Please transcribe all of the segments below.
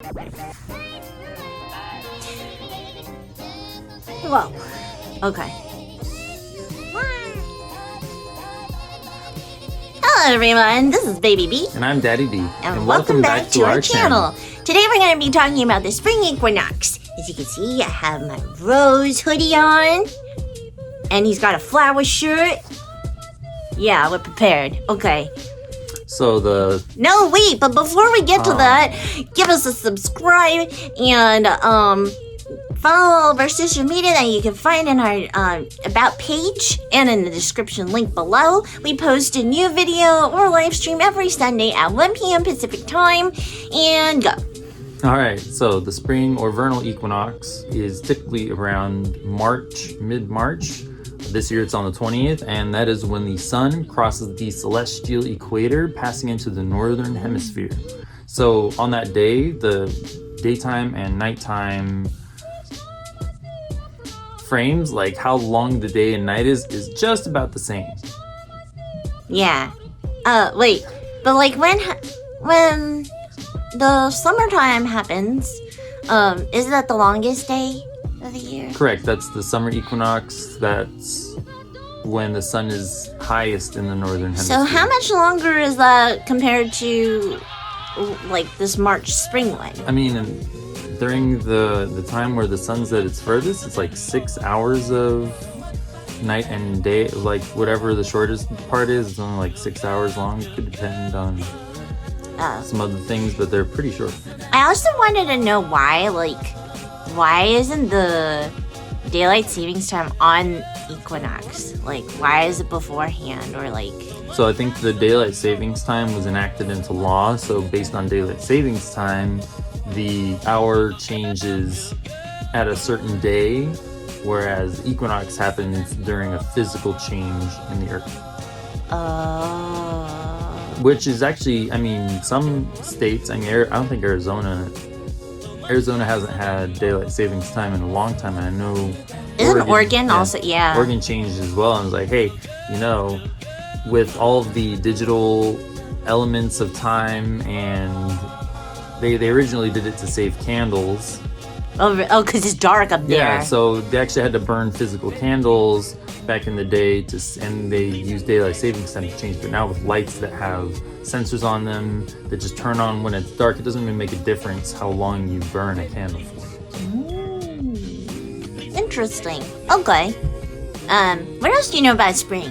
Whoa. Okay. Hello everyone, this is Baby B. And I'm Daddy D. And welcome back to our channel. Today we're going to be talking about the spring equinox. As you can see, I have my rose hoodie on. And he's got a flower shirt. Yeah, we're prepared. Okay. So No, wait, but before we get to that, give us a subscribe and follow all of our social media that you can find in our About page and in the description link below. We post a new video or live stream every Sunday at 1 p.m. Pacific time. And go. Alright, so the spring or vernal equinox is typically around mid-March. This year it's on the 20th, and that is when the sun crosses the celestial equator, passing into the northern hemisphere. So on that day, the daytime and nighttime frames, like how long the day and night is just about the same. Yeah. Wait, but like when the summertime happens, is that the longest day of the year? Correct, that's the summer equinox. That's when the sun is highest in the northern hemisphere. So how much longer is that compared to like this March spring one? I mean, during the time where the sun's at its furthest, it's like 6 hours of night and day. Like whatever the shortest part is, it's only like 6 hours long. It could depend on some other things, but they're pretty short. I also wanted to know why isn't the daylight savings time on equinox? Like, why is it beforehand or like? So I think the daylight savings time was enacted into law. So based on daylight savings time, the hour changes at a certain day, whereas equinox happens during a physical change in the earth. Which is actually, I mean, some states, I don't think Arizona hasn't had daylight savings time in a long time, and I know Isn't Oregon also? Yeah. Oregon changed as well, and was like, hey, with all of the digital elements of time, and they originally did it to save candles. Oh, because it's dark up there. Yeah, so they actually had to burn physical candles back in the day, and they used daylight savings time to change. But now with lights that have sensors on them that just turn on when it's dark, it doesn't even make a difference how long you burn a candle for. Interesting. Okay. What else do you know about spring?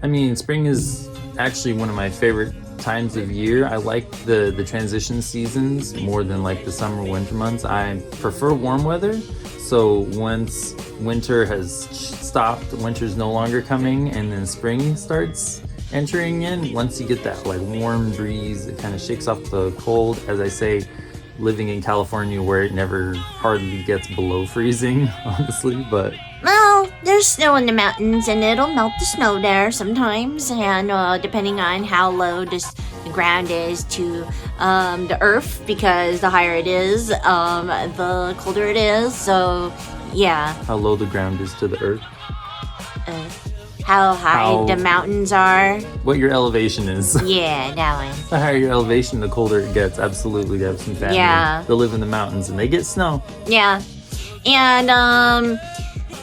I mean, spring is actually one of my favorite times of year. I like the transition seasons more than like the summer winter months. I prefer warm weather. So once winter has stopped, winter's no longer coming, and then spring starts entering in. Once you get that like warm breeze, it kind of shakes off the cold. As I say, living in California where it never hardly gets below freezing, honestly, but Well, there's snow in the mountains, and it'll melt the snow there sometimes, and depending on how low the ground is to the earth, because the higher it is, the colder it is. So, yeah. how low the ground is to the earth, How high the mountains are. what your elevation is. Yeah, that one. The higher your elevation, the colder it gets. Absolutely, they have some family. Yeah. They live in the mountains and they get snow. Yeah. And,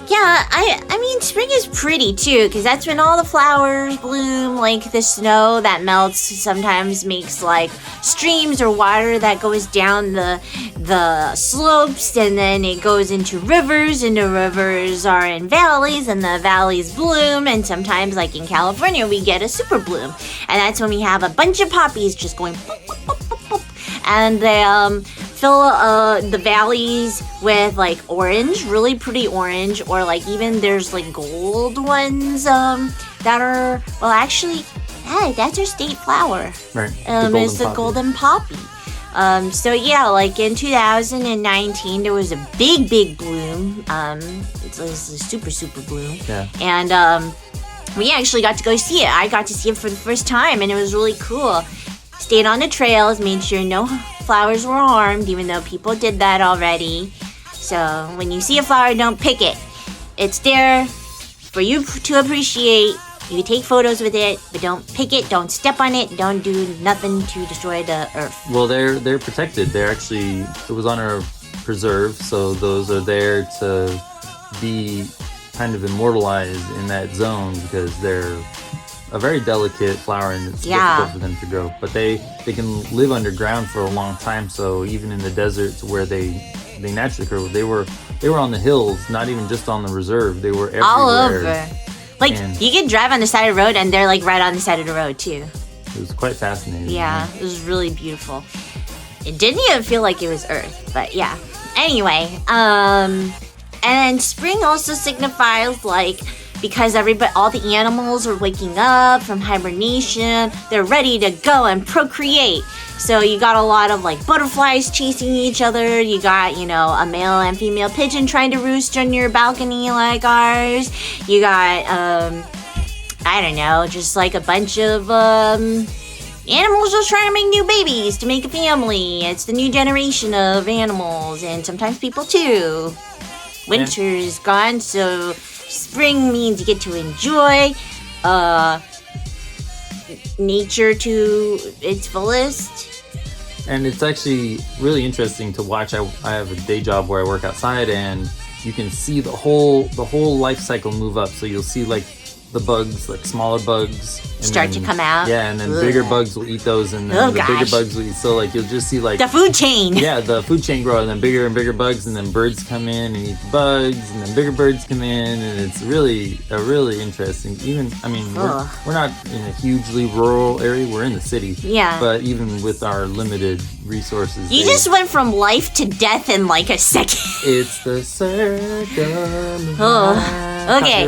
yeah, I mean, spring is pretty, too, because that's when all the flowers bloom. Like, the snow that melts sometimes makes, like, streams or water that goes down the slopes, and then it goes into rivers, and the rivers are in valleys, and the valleys bloom, and sometimes, like in California, we get a super bloom. And that's when we have a bunch of poppies just going pop, pop, pop, pop, pop, and they, fill the valleys with like orange, really pretty orange, or like even there's like gold ones that are, well, actually, hey, that's our state flower. Right. It's the golden poppy. So yeah, like in 2019 there was a big bloom. It was a super bloom. Yeah. And we actually got to go see it. I got to see it for the first time, and it was really cool. Stayed on the trails, made sure no flowers were harmed, even though people did that already. So when you see a flower, don't pick it. It's there for you to appreciate You can take photos with it, but don't pick it, don't step on it, don't do nothing to destroy the earth. Well, they're protected. They're actually, it was on a preserve, so those are there to be kind of immortalized in that zone because they're a very delicate flower and it's difficult for them to grow. But they can live underground for a long time, so even in the deserts where they naturally grow, they were on the hills, not even just on the reserve. They were everywhere. All over. Like, you can drive on the side of the road and they're like right on the side of the road too. It was quite fascinating. Yeah, it was really beautiful. It didn't even feel like it was Earth, but yeah. Anyway, and then spring also signifies like, because all the animals are waking up from hibernation, they're ready to go and procreate. So you got a lot of like butterflies chasing each other. You got, a male and female pigeon trying to roost on your balcony like ours. You got, I don't know, just like a bunch of animals just trying to make new babies to make a family. It's the new generation of animals, and sometimes people too. Winter's gone, so spring means you get to enjoy nature to its fullest. And it's actually really interesting to watch. I have a day job where I work outside, and you can see the whole life cycle move up. So you'll see like the bugs, like smaller bugs, start to come out. Yeah, and then bigger bugs will eat those, and then bigger bugs will eat. So like you'll just see like the food chain. Yeah, the food chain grow, and then bigger and bigger bugs, and then birds come in and eat the bugs, and then bigger birds come in, and it's really interesting. Even we're not in a hugely rural area. We're in the city. Yeah. But even with our limited resources, you just went from life to death in like a second. It's the circle. Okay.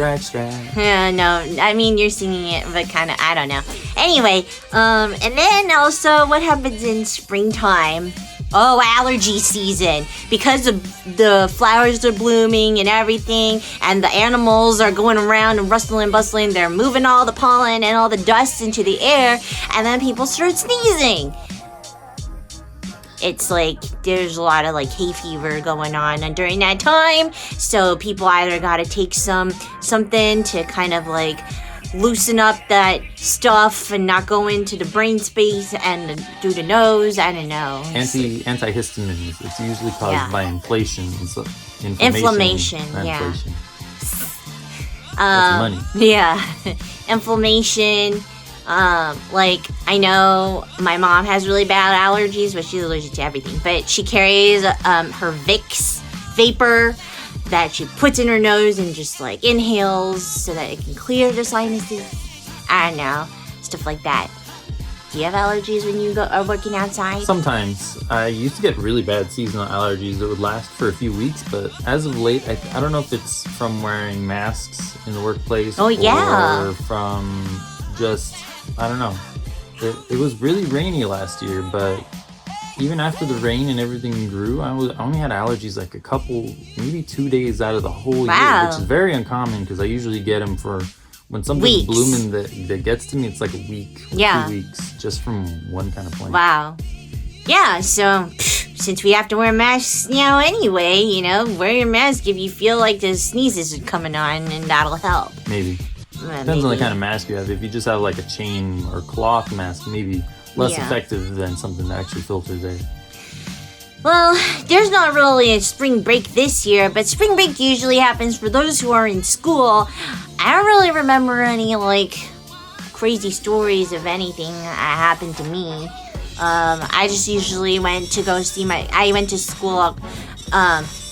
Yeah, no, I mean you're singing it, but kind of, I don't know. Anyway, and then also what happens in springtime? Oh, allergy season. Because the flowers are blooming and everything, and the animals are going around and rustling and bustling, they're moving all the pollen and all the dust into the air, and then people start sneezing. It's like there's a lot of like hay fever going on and during that time, so people either gotta take something to kind of like loosen up that stuff and not go into the brain space and through the nose. I don't know. Antihistamines. It's usually caused by inflation. So inflammation. Yeah. Inflation. That's money. Yeah. Inflammation. Like, I know my mom has really bad allergies, but she's allergic to everything. But she carries her Vicks vapor that she puts in her nose and just like inhales so that it can clear the sinuses. I don't know, stuff like that. Do you have allergies when you are working outside? Sometimes. I used to get really bad seasonal allergies that would last for a few weeks, but as of late, I don't know if it's from wearing masks in the workplace or from just, I don't know. It was really rainy last year, but even after the rain and everything grew, I only had allergies like a couple, maybe 2 days out of the whole year, which is very uncommon because I usually get them for when something's blooming that gets to me. It's like a week, 2 weeks, just from one kind of plant. Wow. Yeah, so since we have to wear masks now anyway, wear your mask if you feel like the sneezes are coming on, and that'll help. Maybe. Depends on the kind of mask you have. If you just have like a chain or cloth mask, maybe less effective than something that actually filters air. Well, there's not really a spring break this year, but spring break usually happens for those who are in school. I don't really remember any like crazy stories of anything that happened to me. I just usually went to school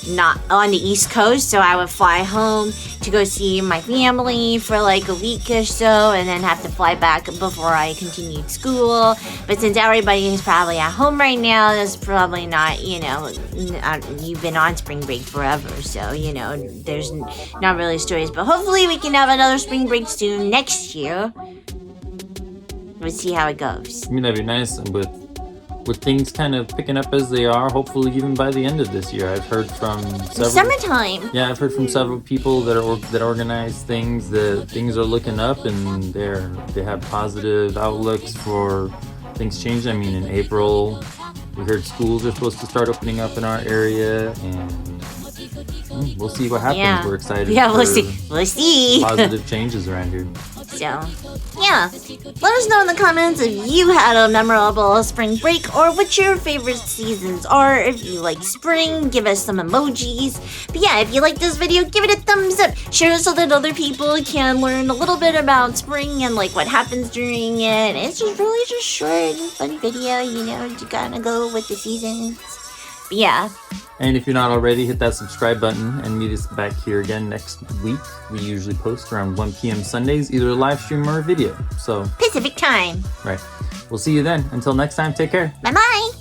not on the East Coast, so I would fly home to go see my family for like a week or so and then have to fly back before I continued school. But since everybody is probably at home right now, that's probably not, you've been on spring break forever, so, there's not really stories. But hopefully we can have another spring break soon next year. We'll see how it goes. I mean, that'd be nice, and with things kind of picking up as they are, hopefully even by the end of this year. I've heard from several... Summertime! Yeah, I've heard from several people that organize things, that things are looking up and they have positive outlooks for things changing. I mean, in April, we heard schools are supposed to start opening up in our area, and we'll see what happens. We're excited we'll see. positive changes around here. So, yeah. Let us know in the comments if you had a memorable spring break or what your favorite seasons are. If you like spring, give us some emojis. But yeah, if you like this video, give it a thumbs up. Share it so that other people can learn a little bit about spring and like what happens during it. It's just really just short and fun video, you know, you gotta go with the seasons. But yeah. And if you're not already, hit that subscribe button and meet us back here again next week. We usually post around 1 p.m. Sundays, either a live stream or a video. So Pacific time. right. We'll see you then. Until next time, take care. Bye-bye.